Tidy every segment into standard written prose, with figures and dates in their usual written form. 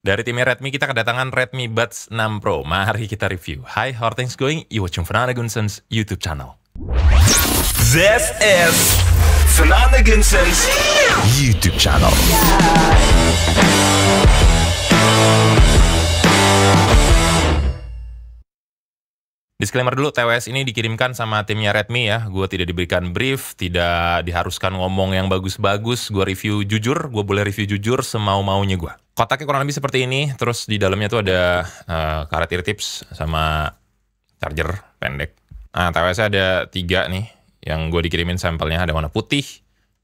Dari timnya Redmi kita kedatangan Redmi Buds 6 Pro. Mari kita review. Hi, how are things going? You watching Fernanda Gunson's YouTube channel. This is Fernanda Gunson's YouTube channel. Disclaimer dulu, TWS ini dikirimkan sama timnya Redmi ya. Gue tidak diberikan brief, tidak diharuskan ngomong yang bagus-bagus. Gue review jujur, gue boleh review jujur semau-maunya gue. Kotaknya kurang lebih seperti ini, terus di dalamnya tuh ada karet ear tips sama charger pendek. Nah, TWS ada 3 nih, yang gue dikirimin sampelnya. Ada warna putih,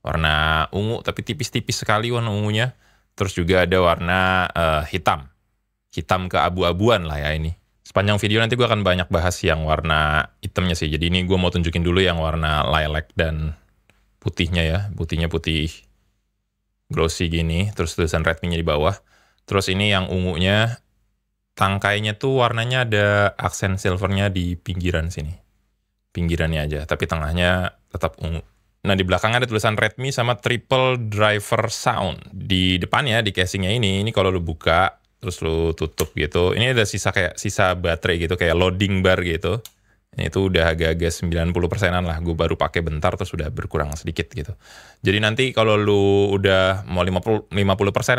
warna ungu, tapi tipis-tipis sekali warna ungunya. Terus juga ada warna hitam. Hitam keabu-abuan lah ya ini. Sepanjang video nanti gue akan banyak bahas yang warna hitamnya sih. Jadi ini gue mau tunjukin dulu yang warna lilac dan putihnya ya. Putihnya putih glossy gini. Terus tulisan Redmi-nya di bawah. Terus ini yang ungunya, tangkainya tuh warnanya ada aksen silvernya di pinggiran sini. Pinggirannya aja, tapi tengahnya tetap ungu. Nah, di belakangnya ada tulisan Redmi sama triple driver sound. Di depannya, di casingnya ini kalau lu buka, terus lu tutup gitu. Ini ada sisa baterai gitu, kayak loading bar gitu. Ini tuh udah agak-agak 90%-an lah. Gue baru pakai bentar terus udah berkurang sedikit gitu. Jadi nanti kalau lu udah mau 50%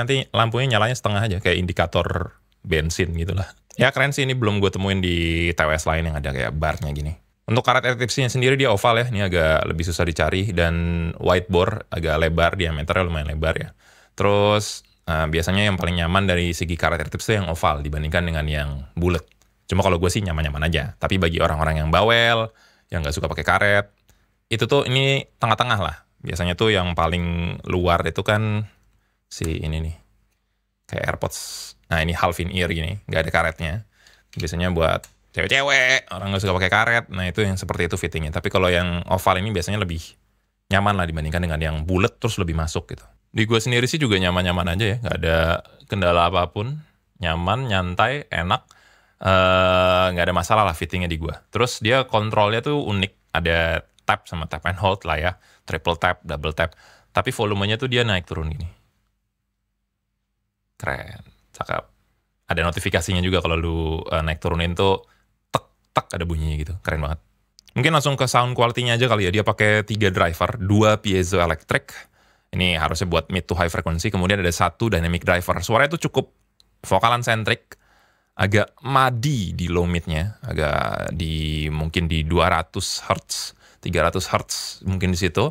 nanti lampunya nyalanya setengah aja, kayak indikator bensin gitu lah. Ya keren sih, ini belum gue temuin di TWS lain yang ada kayak barnya gini. Untuk karet ear tipsnya sendiri dia oval ya. Ini agak lebih susah dicari, dan white bore agak lebar, diameternya lumayan lebar ya. Terus biasanya yang paling nyaman dari segi karet ear tips itu yang oval dibandingkan dengan yang bulat. Cuma kalau gue sih nyaman-nyaman aja. Tapi bagi orang-orang yang bawel, yang nggak suka pakai karet, itu tuh ini tengah-tengah lah. Biasanya tuh yang paling luar itu kan si ini nih, kayak AirPods. Nah ini half in ear gini, nggak ada karetnya. Biasanya buat cewek-cewek, orang nggak suka pakai karet. Nah itu yang seperti itu fittingnya. Tapi kalau yang oval ini biasanya lebih nyaman lah dibandingkan dengan yang bulat terus lebih masuk gitu. Di gue sendiri sih juga nyaman-nyaman aja ya, nggak ada kendala apapun, nyaman, nyantai, enak, nggak ada masalah lah fittingnya di gue. Terus dia kontrolnya tuh unik, ada tap sama tap and hold lah ya, triple tap, double tap, tapi volumenya tuh dia naik turun gini. Keren, cakep. Ada notifikasinya juga kalau lu naik turunin tuh tek-tek ada bunyinya gitu, keren banget. Mungkin langsung ke sound quality-nya aja kali ya, dia pakai 3 driver, 2 piezoelectric. Ini harusnya buat mid to high frequency, kemudian ada 1 dynamic driver. Suaranya itu cukup vokalan centric, agak madi di low midnya, agak mungkin di 200 Hz, 300 Hz mungkin di situ.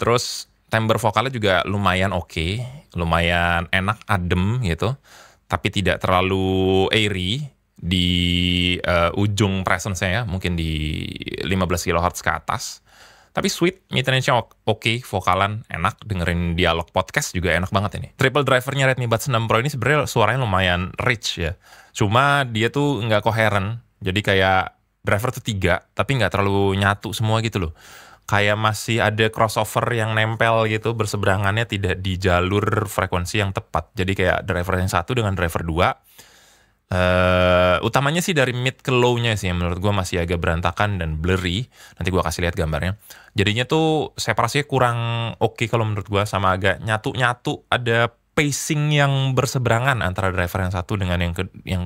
Terus timbre vokalnya juga lumayan oke, lumayan enak, adem gitu, tapi tidak terlalu airy di ujung presence-nya ya, mungkin di 15 kHz ke atas. Tapi sweet, mid-range-nya oke, vokalan enak, dengerin dialog podcast juga enak banget ini. Triple drivernya Redmi Buds 6 Pro ini sebenarnya suaranya lumayan rich ya. Cuma dia tuh nggak koheren, jadi kayak driver tuh 3, tapi nggak terlalu nyatu semua gitu loh. Kayak masih ada crossover yang nempel gitu, berseberangannya tidak di jalur frekuensi yang tepat. Jadi kayak driver yang 1 dengan driver 2. Utamanya sih dari mid ke low-nya sih yang menurut gue masih agak berantakan dan blurry. Nanti gue kasih lihat gambarnya. Jadinya tuh separasinya kurang oke kalau menurut gue, sama agak nyatu-nyatu, ada pacing yang berseberangan antara driver yang 1 dengan yang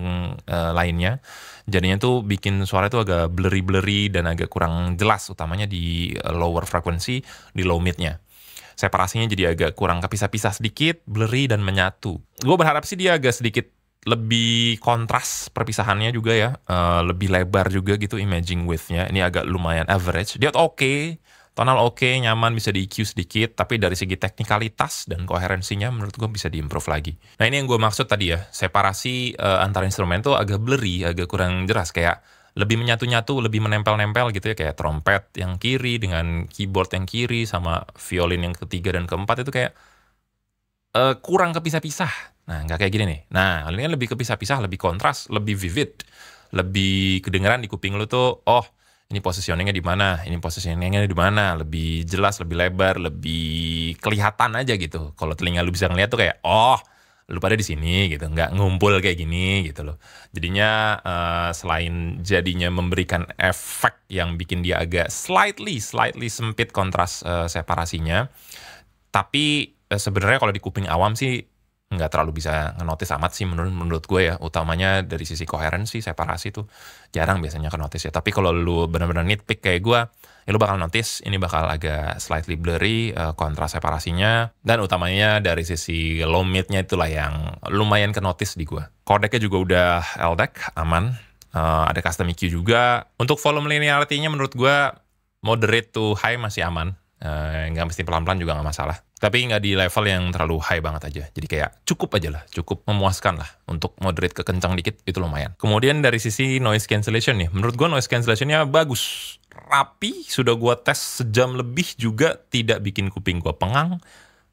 lainnya. Jadinya tuh bikin suara itu agak blurry-blurry dan agak kurang jelas, utamanya di lower frekuensi, di low mid-nya. Separasinya jadi agak kurang kepisah-pisah sedikit, blurry dan menyatu. Gue berharap sih dia agak sedikit lebih kontras perpisahannya juga ya, lebih lebar juga gitu imaging width-nya. Ini agak lumayan average. Dia oke, tonal oke, nyaman, bisa di EQ sedikit, tapi dari segi teknikalitas dan koherensinya menurut gue bisa diimprove lagi. Nah ini yang gue maksud tadi ya, separasi antara instrumen tuh agak blurry, agak kurang jelas, kayak lebih menyatu-nyatu, lebih menempel-nempel gitu ya, kayak trompet yang kiri dengan keyboard yang kiri sama violin yang ketiga dan keempat itu kayak kurang kepisah-pisah. Nah, nggak kayak gini nih. Nah, ini lebih kepisah-pisah, lebih kontras, lebih vivid, lebih kedengeran di kuping lu tuh, oh, ini positioningnya di mana, ini positioningnya di mana, lebih jelas, lebih lebar, lebih kelihatan aja gitu. Kalau telinga lu bisa ngeliat tuh kayak, oh, lu pada di sini gitu, nggak ngumpul kayak gini gitu loh. Jadinya selain jadinya memberikan efek yang bikin dia agak slightly sempit kontras separasinya, tapi sebenarnya kalau di kuping awam sih nggak terlalu bisa ngenotis amat sih menurut gue ya. Utamanya dari sisi coherency, separasi tuh jarang biasanya kenotis ya. Tapi kalau lu benar-benar nitpick kayak gue, ya lu bakal notice ini bakal agak slightly blurry, kontras separasinya, dan utamanya dari sisi low mid-nya itulah yang lumayan kenotis di gue. Codec-nya juga udah LDAC, aman. Ada custom EQ juga. Untuk volume linearity-nya menurut gue moderate to high masih aman. Nggak mesti pelan-pelan juga nggak masalah. Tapi nggak di level yang terlalu high banget aja. Jadi kayak cukup aja lah, cukup memuaskan lah. Untuk moderate ke kencang dikit, itu lumayan. Kemudian dari sisi noise cancellation nih, menurut gue noise cancellation-nya bagus. Rapi, sudah gue tes sejam lebih juga tidak bikin kuping gue pengang,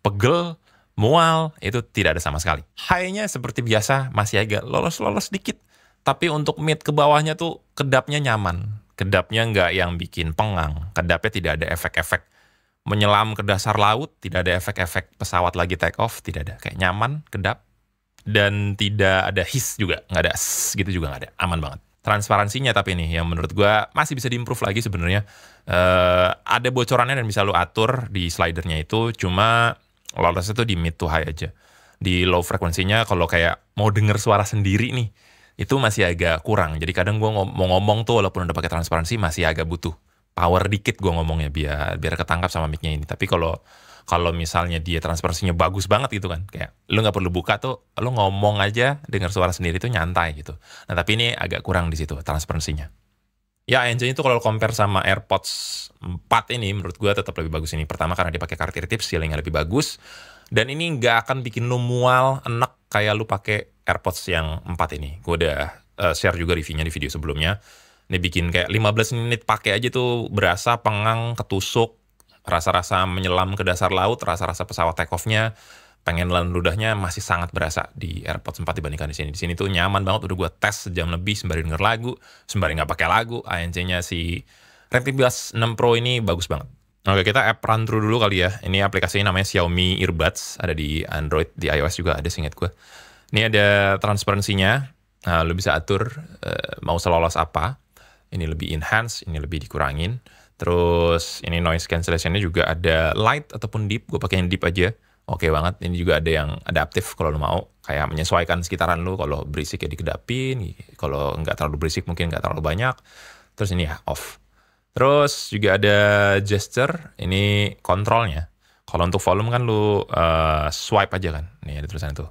pegel, mual, itu tidak ada sama sekali. High-nya seperti biasa, masih agak lolos-lolos dikit. Tapi untuk mid ke bawahnya tuh kedapnya nyaman. Kedapnya nggak yang bikin pengang. Kedapnya tidak ada efek-efek menyelam ke dasar laut, tidak ada efek-efek pesawat lagi take off, tidak ada. Kayak nyaman, kedap, dan tidak ada hiss juga, nggak ada gitu juga nggak ada, aman banget. Transparansinya tapi nih, yang menurut gue masih bisa diimprove lagi sebenarnya. Ada bocorannya dan bisa lo atur di slidernya itu, cuma lolosnya tuh di mid to high aja. Di low frekuensinya kalau kayak mau denger suara sendiri nih, itu masih agak kurang. Jadi kadang gue mau ngomong tuh walaupun udah pakai transparansi masih agak butuh power dikit gue ngomongnya biar ketangkap sama mic-nya ini. Tapi kalau misalnya dia transparansinya bagus banget gitu kan, kayak lu nggak perlu buka tuh, lu ngomong aja dengar suara sendiri tuh nyantai gitu. Nah tapi ini agak kurang di situ transparansinya. Ya engine itu kalau compare sama AirPods 4 ini menurut gue tetap lebih bagus ini. Pertama karena dia pakai kartu tips, ceilingnya lebih bagus. Dan ini nggak akan bikin lu mual, enak kayak lu pakai AirPods yang 4 ini. Gue udah share juga reviewnya di video sebelumnya. Ini bikin kayak 15 menit pakai aja tuh berasa pengang, ketusuk, rasa-rasa menyelam ke dasar laut, rasa-rasa pesawat take off-nya, pengen nelan ludahnya masih sangat berasa di AirPods 4 dibandingkan di sini. Di sini tuh nyaman banget, udah gue tes sejam lebih sembari denger lagu, sembari nggak pakai lagu. ANC-nya si Redmi Buds 6 Pro ini bagus banget. Oke, kita app run through dulu kali ya. Ini aplikasinya namanya Xiaomi Earbuds, ada di Android, di iOS juga ada seinget gue. Ini ada transparansinya, nah, lu bisa atur mau selolos apa. Ini lebih enhance, ini lebih dikurangin. Terus ini noise cancellation-nya juga ada light ataupun deep. Gue pakai yang deep aja. Oke banget. Ini juga ada yang adaptif kalau lo mau. Kayak menyesuaikan sekitaran lo. Kalau berisik ya dikedapin. Kalau nggak terlalu berisik mungkin nggak terlalu banyak. Terus ini ya off. Terus juga ada gesture. Ini kontrolnya. Kalau untuk volume kan lo swipe aja kan. Nih ada tulisan itu.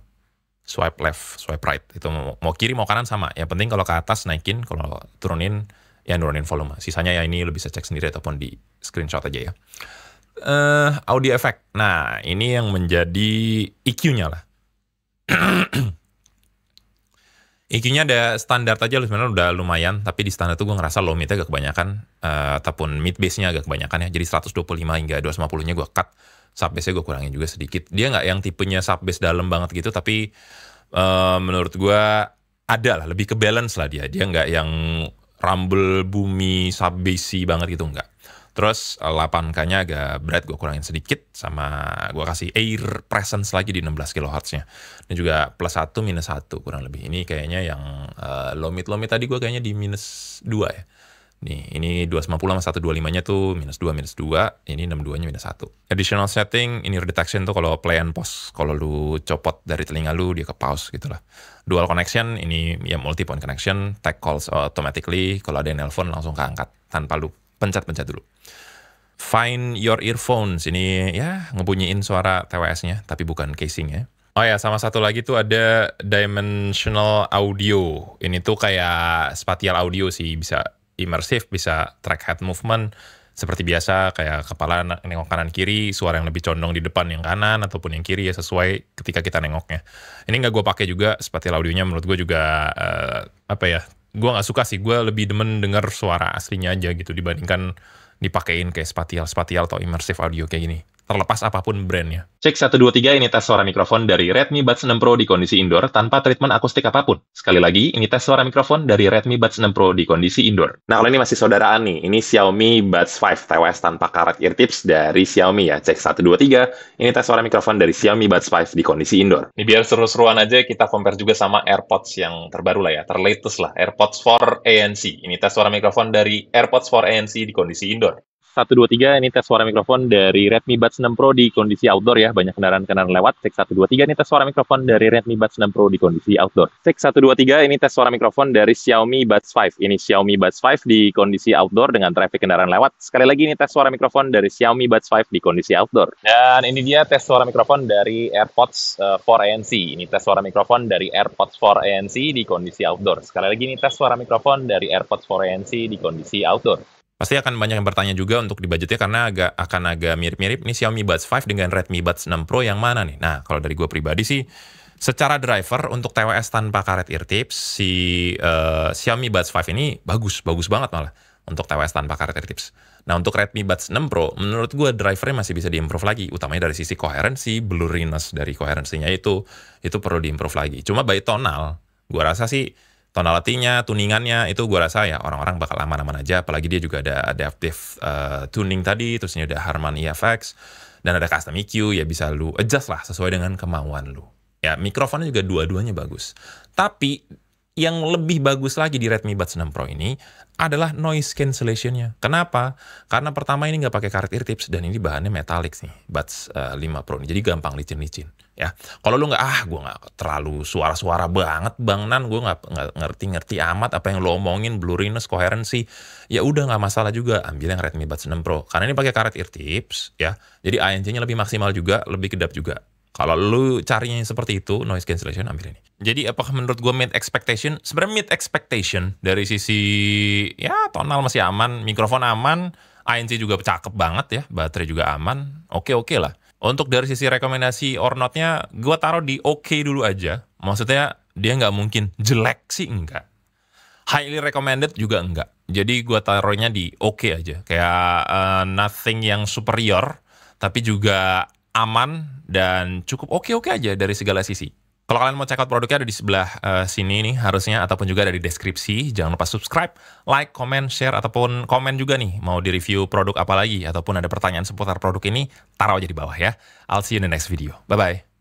Swipe left, swipe right. Itu mau kiri mau kanan sama. Yang penting kalau ke atas naikin. Kalau turunin ya nurunin volume. Sisanya ya ini lo bisa cek sendiri ataupun di screenshot aja ya. Audio effect. Nah, ini yang menjadi EQ-nya lah. EQ-nya ada standar aja sebenarnya udah lumayan, tapi di standar tuh gue ngerasa low mid-nya agak kebanyakan, ataupun mid bass-nya agak kebanyakan ya. Jadi 125 hingga 250-nya gue cut, sub bass-nya gue kurangin juga sedikit. Dia nggak yang tipenya sub bass dalam banget gitu, tapi menurut gue ada lah, lebih ke balance lah dia. Dia nggak yang rumble, boomy, sub bassy banget gitu, nggak. Terus 8K-nya agak berat, gue kurangin sedikit, sama gue kasih air presence lagi di 16 kHz-nya. Ini juga plus 1, minus 1 kurang lebih. Ini kayaknya yang low mid tadi gue kayaknya di minus 2 ya. Nih, ini 250 sama 125-nya tuh minus 2, ini 62-nya minus 1. Additional setting, ini detection tuh kalau play and pause. Kalau lu copot dari telinga lu, dia ke pause gitu lah. Dual connection, ini ya multi point connection, take calls automatically. Kalau ada yang nelpon langsung keangkat tanpa lu pencet-pencet dulu. Find your earphones, ini ya ngebunyiin suara TWS-nya, tapi bukan casing-nya. Oh ya, sama satu lagi tuh ada dimensional audio. Ini tuh kayak spatial audio sih, bisa immersive, bisa track head movement. Seperti biasa, kayak kepala nengok kanan kiri, suara yang lebih condong di depan yang kanan, ataupun yang kiri ya sesuai ketika kita nengoknya. Ini nggak gue pakai juga, spatial audionya menurut gue juga, gue nggak suka sih, gue lebih demen denger suara aslinya aja gitu, dibandingkan dipakein kayak spatial atau immersive audio kayak gini. Terlepas apapun brandnya. Cek 1, 2, 3, ini tes suara mikrofon dari Redmi Buds 6 Pro di kondisi indoor tanpa treatment akustik apapun. Sekali lagi, ini tes suara mikrofon dari Redmi Buds 6 Pro di kondisi indoor. Nah, kalau ini masih saudaraan nih, ini Xiaomi Buds 5 TWS tanpa karet ear tips dari Xiaomi ya. Cek 1, 2, 3, ini tes suara mikrofon dari Xiaomi Buds 5 di kondisi indoor. Ini biar seru-seruan aja, kita compare juga sama AirPods yang terbaru lah ya, terlatest lah, AirPods 4 ANC. Ini tes suara mikrofon dari AirPods 4 ANC di kondisi indoor. Cek 1, 2, 3, ini tes suara mikrofon dari Redmi Buds 6 Pro di kondisi outdoor ya. Banyak kendaraan-kendaraan lewat. Cek 1, 2, 3, ini tes suara mikrofon dari Redmi Buds 6 Pro di kondisi outdoor. Cek 1, 2, 3, ini tes suara mikrofon dari Xiaomi Buds 5. Ini Xiaomi Buds 5 di kondisi outdoor dengan traffic kendaraan lewat. Sekali lagi ini tes suara mikrofon dari Xiaomi Buds 5 di kondisi outdoor. Dan ini dia tes suara mikrofon dari AirPods 4 ANC. Ini tes suara mikrofon dari AirPods 4 ANC di kondisi outdoor. Sekali lagi ini tes suara mikrofon dari AirPods 4 ANC di kondisi outdoor. Pasti akan banyak yang bertanya juga untuk di budgetnya karena akan agak mirip-mirip. Ini Xiaomi Buds 5 dengan Redmi Buds 6 Pro yang mana nih? Nah, kalau dari gue pribadi sih, secara driver untuk TWS tanpa karet ear tips, si Xiaomi Buds 5 ini bagus banget malah untuk TWS tanpa karet ear tips. Nah, untuk Redmi Buds 6 Pro, menurut gue drivernya masih bisa diimprove lagi, utamanya dari sisi coherency, blurriness dari coherency-nya itu perlu diimprove lagi. Cuma by tonal, gue rasa sih tonality-nya, tuningannya itu gue rasa ya orang-orang bakal aman-aman aja, apalagi dia juga ada adaptive tuning tadi, terus ini ada Harman EFX, dan ada custom EQ, ya bisa lu adjust lah sesuai dengan kemauan lu. Ya, mikrofonnya juga dua-duanya bagus. Tapi yang lebih bagus lagi di Redmi Buds 6 Pro ini adalah noise cancellation-nya. Kenapa? Karena pertama ini nggak pakai karet ear tips dan ini bahannya metallic nih, Buds 5 Pro ini. Jadi gampang licin-licin. Ya, kalau lu nggak, gue nggak terlalu suara-suara banget, Bang Nan, gue nggak ngerti-ngerti amat apa yang lo omongin, blurriness, coherency, ya udah nggak masalah juga, ambil yang Redmi Buds 6 Pro. Karena ini pakai karet ear tips, ya, jadi ANC-nya lebih maksimal juga, lebih kedap juga. Kalau lu carinya yang seperti itu, noise cancellation, ambil ini. Jadi apakah menurut gue meet expectation? Sebenarnya meet expectation dari sisi, ya tonal masih aman, mikrofon aman, ANC juga cakep banget ya, baterai juga aman, oke lah. Untuk dari sisi rekomendasi or not-nya, gue taruh di oke dulu aja. Maksudnya dia nggak mungkin jelek sih, enggak. Highly recommended juga enggak. Jadi gue taruhnya di oke aja. Kayak nothing yang superior, tapi juga aman dan cukup oke aja dari segala sisi. Kalau kalian mau check out produknya ada di sebelah sini nih harusnya, ataupun juga ada di deskripsi. Jangan lupa subscribe, like, comment, share, ataupun komen juga nih mau di-review produk apa lagi, ataupun ada pertanyaan seputar produk ini, taruh aja di bawah ya. I'll see you in the next video. Bye-bye.